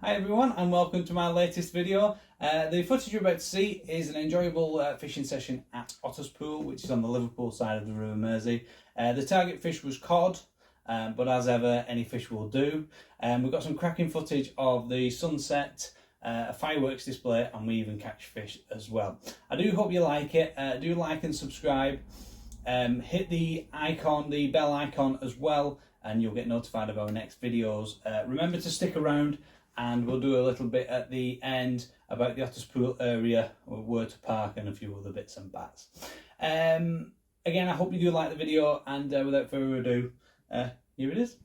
Hi everyone and welcome to my latest video. The footage you're about to see is an enjoyable fishing session at Otterspool, which is on the Liverpool side of the River Mersey. The target fish was cod, but as ever any fish will do. We've got some cracking footage of the sunset, a fireworks display, and we even catch fish as well. I do hope you like it. Do like and subscribe. Hit the icon, the bell icon as well, and you'll get notified of our next videos. Remember to stick around, and we'll do a little bit at the end about the Otterspool area, where to park, and a few other bits and bats. Again, I hope you do like the video, and without further ado, here it is.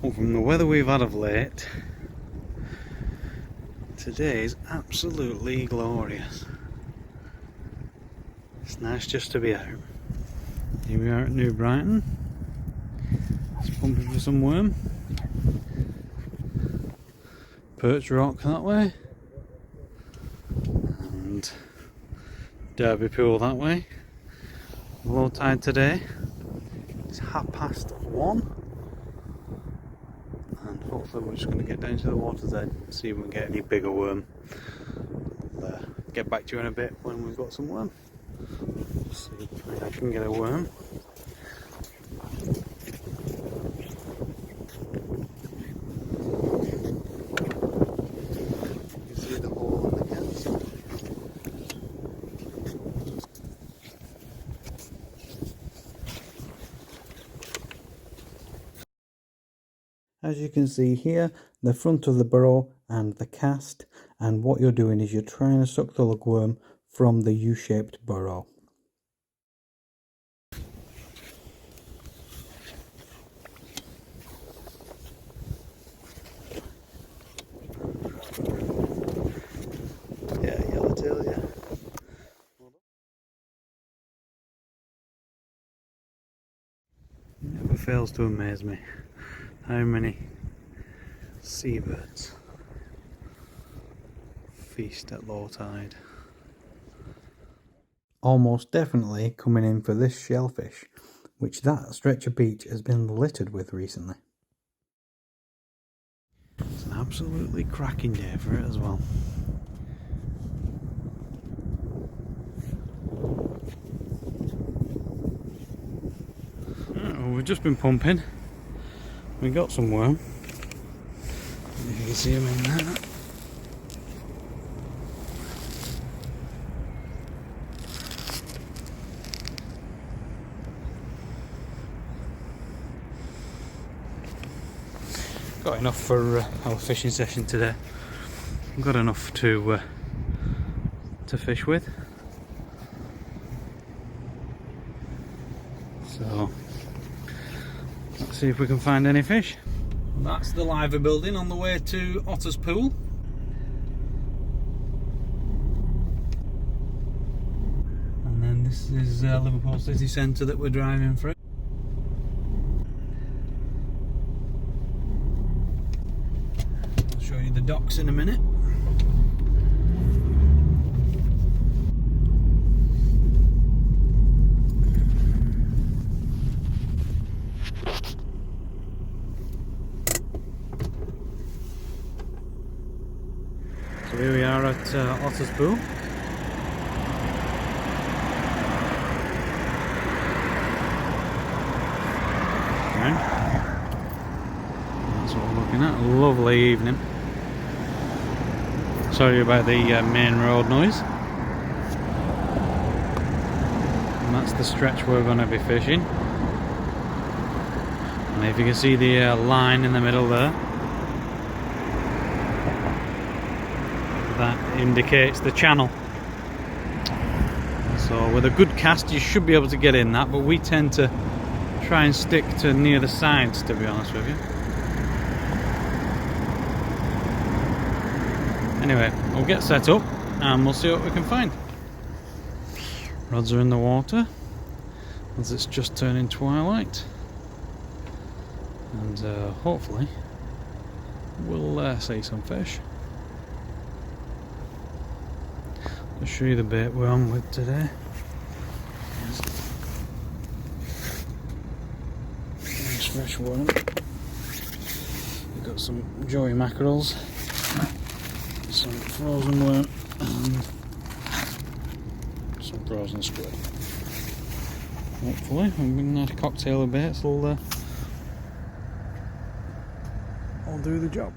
Well, from the weather we've had of late, today is absolutely glorious. It's nice just to be out. Here we are at New Brighton. Just pumping for some worm. Perch Rock that way, and Derby Pool that way. Low tide today. It's 1:30, and hopefully we're just going to get down to the water's edge and see if we can get any bigger worm. I'll get back to you in a bit when we've got some worm. See if I can get a worm. As you can see here, the front of the burrow and the cast, and what you're doing is you're trying to suck the lugworm from the U-shaped burrow. Yeah, yellowtail, yeah. Never fails to amaze me how many seabirds feast at low tide. Almost definitely coming in for this shellfish, which that stretch of beach has been littered with recently. It's an absolutely cracking day for it as well. Oh, we've just been pumping. We got some worm. You can see them in there. Got enough for our fishing session today. Got enough to fish with. So let's see if we can find any fish. That's the Liver building on the way to Otterspool. And then this is Liverpool city centre that we're driving through. I'll show you the docks in a minute. So here we are at Otterspool. That's what we're looking at. A lovely evening. Sorry about the main road noise. And that's the stretch we're going to be fishing. And if you can see the line in the middle there, that indicates the channel. So with a good cast you should be able to get in that, but we tend to try and stick to near the sides, to be honest with you. Anyway, we'll get set up and we'll see what we can find. Rods are in the water as it's just turning twilight, and hopefully we'll see some fish. I'll show you the bait we're on with today. Nice fresh worm. We've got some joey mackerels. some frozen worm and some frozen squid. Hopefully, I'm going to add a cocktail of bits, I'll do the job.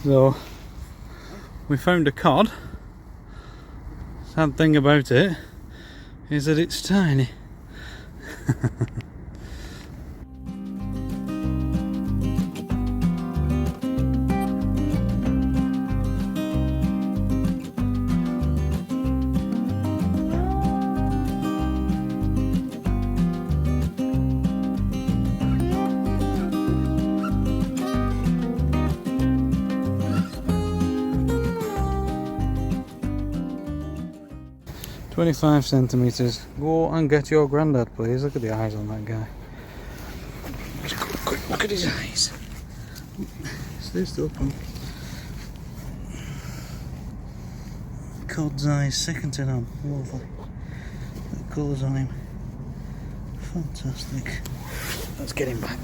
So we found a cod. Sad thing about it is that it's tiny. 25 centimetres. Go and get your granddad, please. Look at the eyes on that guy. Just got a quick look at his eyes. Stay still, come. Cod's eyes, second to none. Lovely. The colours on him. Fantastic. Let's get him back.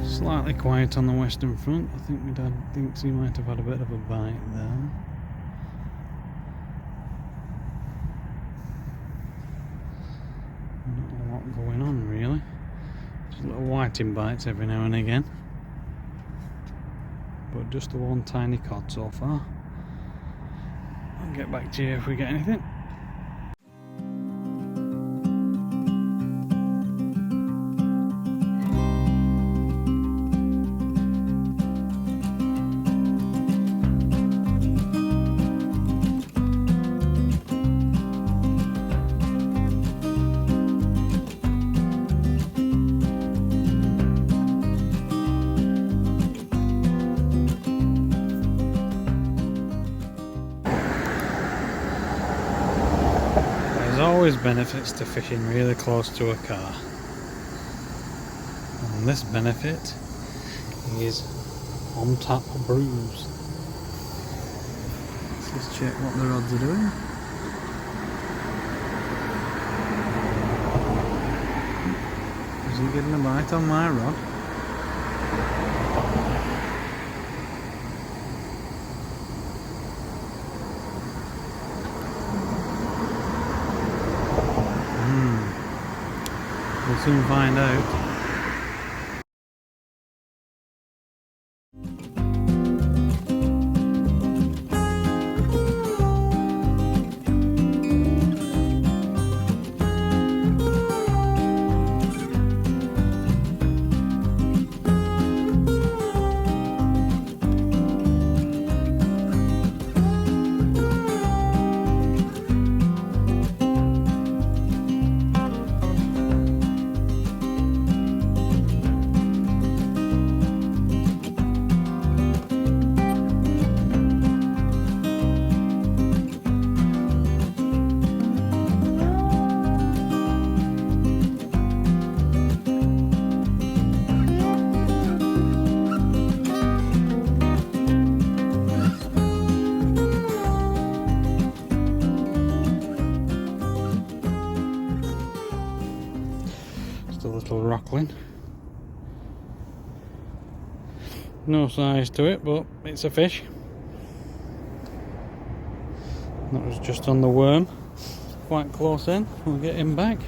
Slightly quiet on the western front. I think my dad thinks he might have had a bit of a bite there. Not a lot going on really. Just little whiting bites every now and again. But just the one tiny cod so far. I'll get back to you if we get anything. There's always benefits to fishing really close to a car, and this benefit is on tap brews. Let's just check what the rods are doing. Is he getting a bite on my rod? We'll soon find out. crackling. No size to it, but it's a fish. That was just on the worm, quite close in. We'll get him back.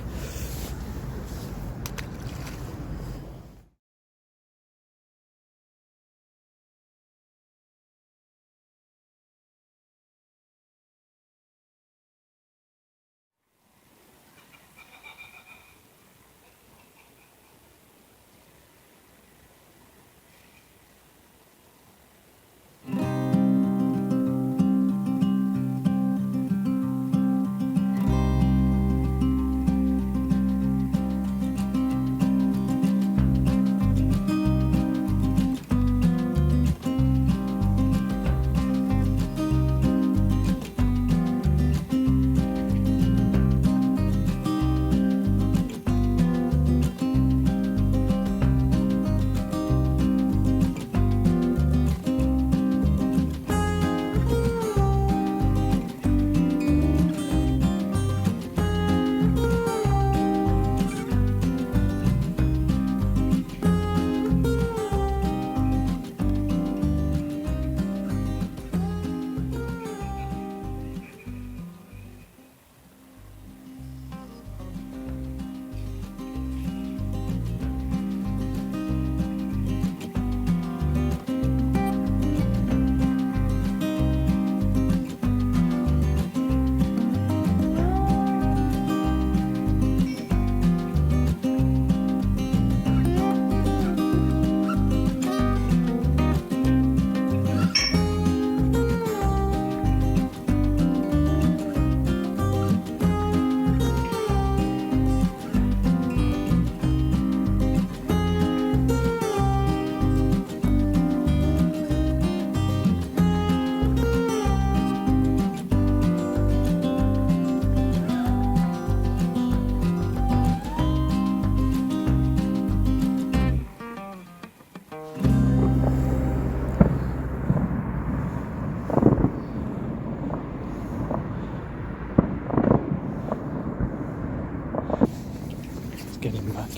Get him back.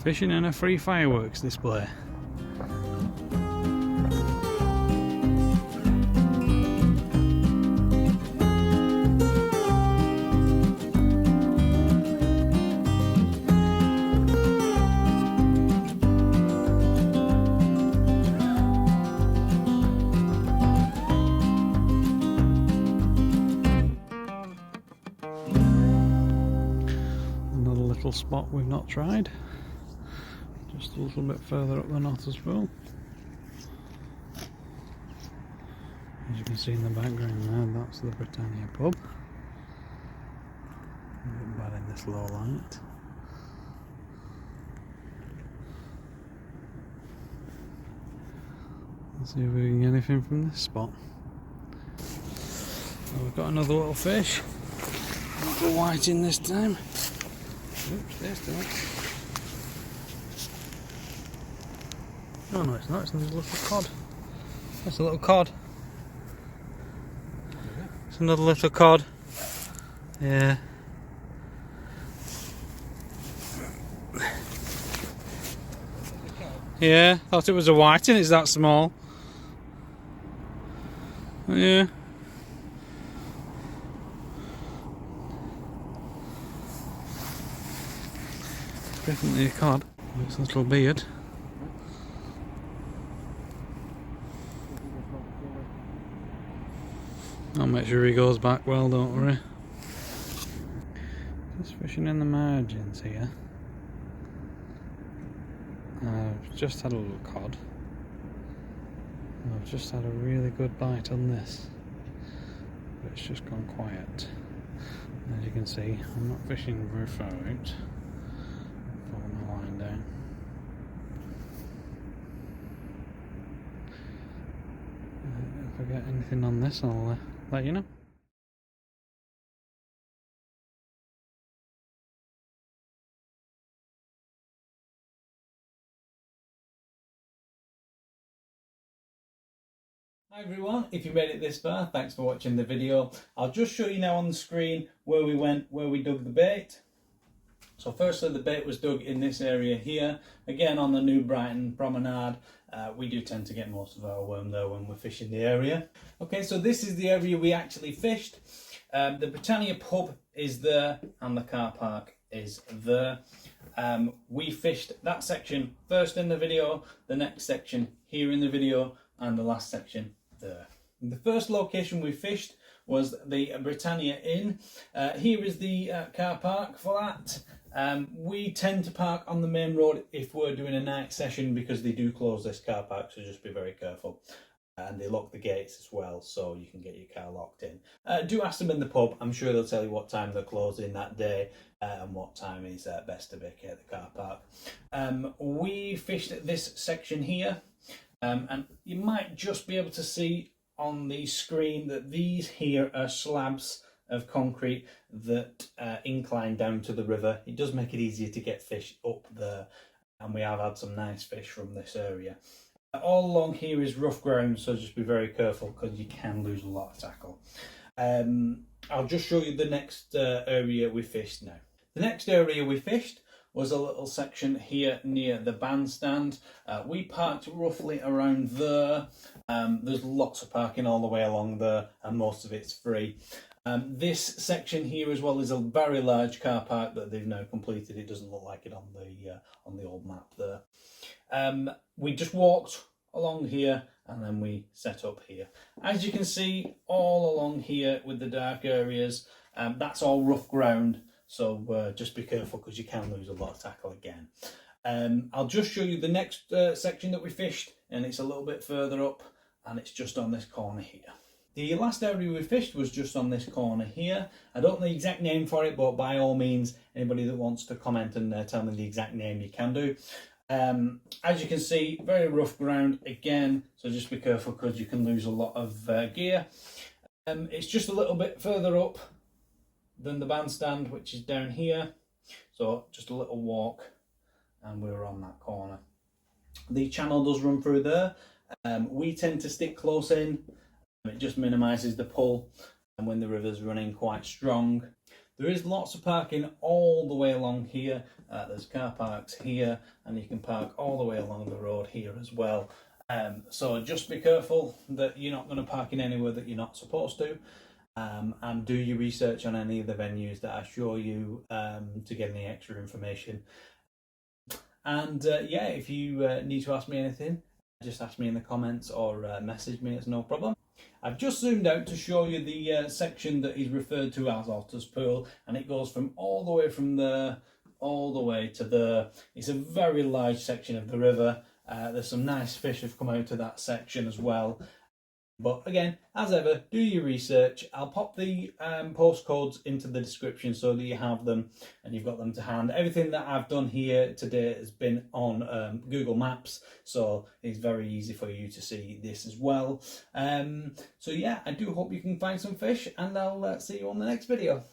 Fishing and a free fireworks display. Another little spot we've not tried. Just a little bit further up than Otterspool. As you can see in the background there, that's the Britannia pub. A bit bad in this low light. Let's see if we can get anything from this spot. Well, we've got another little fish. Not a whiting this time. Oops, there's still. Oh no, it's not, it's a little cod. That's a little cod. It's another little cod. Yeah. Yeah, thought it was a whiting, it's that small. Yeah. Definitely a cod. Looks a little beard. I'll make sure he goes back well, don't worry. Just fishing in the margins here. I've just had a little cod. I've just had a really good bite on this. But it's just gone quiet. As you can see, I'm not fishing very far out. Follow my line down. If I get anything on this, I'll let you know. Hi everyone, if you made it this far, thanks for watching the video. I'll just show you now on the screen where we went, where we dug the bait. So firstly, the bait was dug in this area here, again on the new Brighton Promenade. We do tend to get most of our worm there when we're fishing the area. Okay, so this is the area we actually fished. The Britannia pub is there and the car park is there. We fished that section first in the video, the next section here in the video, and the last section there. The first location we fished was the Britannia Inn. Here is the car park for that. We tend to park on the main road if we're doing a night session because they do close this car park, so just be very careful. And they lock the gates as well, so you can get your car locked in. Do ask them in the pub. I'm sure they'll tell you what time they're closing that day and what time is best to vacate the car park. We fished this section here. And you might just be able to see on the screen that these here are slabs of concrete that incline down to the river. It does make it easier to get fish up there, and we have had some nice fish from this area. All along here is rough ground, so just be very careful because you can lose a lot of tackle. I'll just show you the next area we fished now. The next area we fished was a little section here near the bandstand. We parked roughly around there. There's lots of parking all the way along there and most of it's free. This section here as well is a very large car park that they've now completed. It doesn't look like it on the old map there. We just walked along here and then we set up here. As you can see all along here with the dark areas, that's all rough ground. So just be careful because you can lose a lot of tackle again. I'll just show you the next section that we fished, and it's a little bit further up and it's just on this corner here. The last area we fished was just on this corner here. I don't know the exact name for it, but by all means, anybody that wants to comment and tell me the exact name, you can do. As you can see, very rough ground again, so just be careful because you can lose a lot of gear. It's just a little bit further up than the bandstand, which is down here, so just a little walk and we're on that corner. The channel does run through there. We tend to stick close in. It just minimises the pull and when the river's running quite strong. There is lots of parking all the way along here. There's car parks here and you can park all the way along the road here as well. So just be careful that you're not going to park in anywhere that you're not supposed to. And do your research on any of the venues that I show you to get any extra information. And yeah, if you need to ask me anything, just ask me in the comments or message me, it's no problem. I've just zoomed out to show you the section that is referred to as Otterspool, and it goes from all the way from there all the way to there. It's a very large section of the river. There's some nice fish have come out of that section as well. But again, as ever, do your research. I'll pop the postcodes into the description so that you have them and you've got them to hand. Everything that I've done here today has been on Google Maps, so it's very easy for you to see this as well. So yeah, I do hope you can find some fish, and I'll see you on the next video.